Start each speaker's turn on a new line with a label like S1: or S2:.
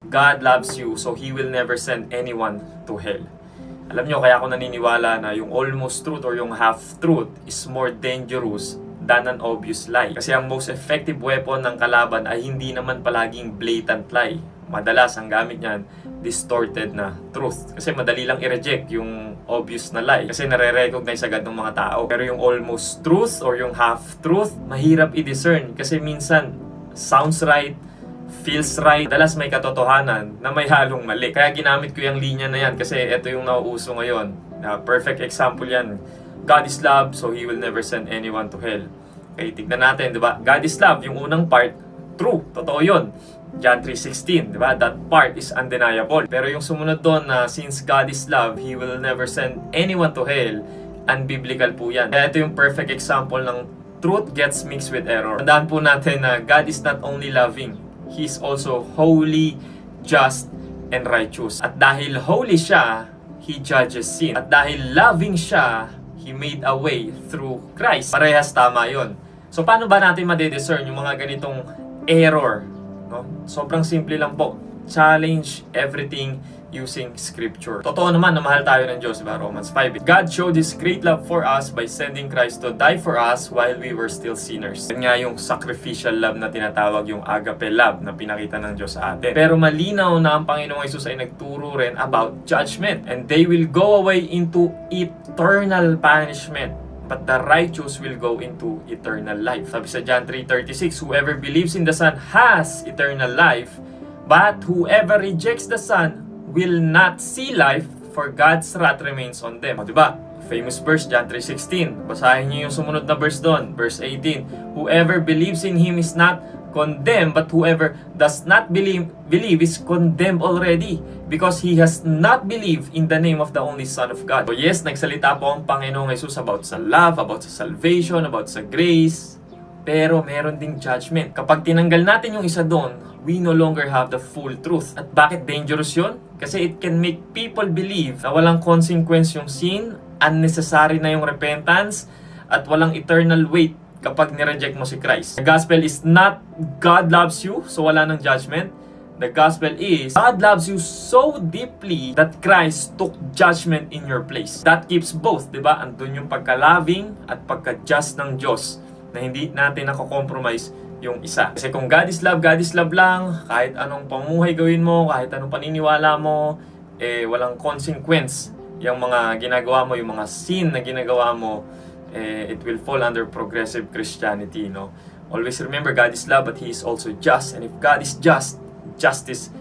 S1: God loves you, so He will never send anyone to hell. Alam nyo, kaya ako naniniwala na yung almost truth or yung half-truth is more dangerous than an obvious lie. Kasi ang most effective weapon ng kalaban ay hindi naman palaging blatant lie. Madalas ang gamit niyan, distorted na truth. Kasi madali lang i-reject yung obvious na lie. Kasi nare-recognize agad ng mga tao. Pero yung almost truth or yung half-truth, mahirap i-discern. Kasi minsan, sounds right, feels right. Madalas may katotohanan na may halong mali. Kaya ginamit ko yung linya na yan kasi ito yung nauuso ngayon. Perfect example yan. God is love, so He will never send anyone to hell. Okay, tignan natin, di ba? God is love, yung unang part, true, totoo yun. John 3:16, di ba? That part is undeniable. Pero yung sumunod doon na since God is love, He will never send anyone to hell, unbiblical po yan. Kaya ito yung perfect example ng truth gets mixed with error. Tandaan po natin na God is not only loving, He is also holy, just, and righteous. At dahil holy siya, He judges sin. At dahil loving siya, He made a way through Christ. Parehas tama yon. So paano ba natin madediscern yung mga ganitong error? No? Sobrang simple lang po. Challenge everything using scripture. Totoo naman na mahal tayo ng Diyos, diba? Romans 5. God showed His great love for us by sending Christ to die for us while we were still sinners. Yan nga yung sacrificial love na tinatawag, yung agape love na pinakita ng Diyos sa atin. Pero malinaw na ang Panginoong Hesus ay nagturo rin about judgment. And they will go away into eternal punishment, but the righteous will go into eternal life. Sabi sa John 3:36, whoever believes in the Son has eternal life, but whoever rejects the Son will not see life, for God's wrath remains on them. O, diba? Famous verse, John 3:16. Basahin niyo yung sumunod na verse doon, verse 18. Whoever believes in Him is not condemned, but whoever does not believe is condemned already, because he has not believed in the name of the only Son of God. So yes, nagsalita po ang Panginoong Hesus about sa love, about sa salvation, about sa grace, pero meron ding judgment. Kapag tinanggal natin yung isa doon, we no longer have the full truth. At bakit dangerous yun? Kasi it can make people believe na walang consequence yung sin, unnecessary na yung repentance, at walang eternal weight kapag nireject mo si Christ. The gospel is not God loves you, so wala nang judgment. The gospel is God loves you so deeply that Christ took judgment in your place. That keeps both, di ba? Andun yung pagka-loving at pagka-just ng Diyos na hindi natin nako-compromise yung isa. Kasi kung God is love lang, kahit anong pamuhay gawin mo, kahit anong paniniwala mo, walang consequence yung mga ginagawa mo, yung mga sin na ginagawa mo, it will fall under progressive Christianity, no? Always remember, God is love, but He is also just. And if God is just, justice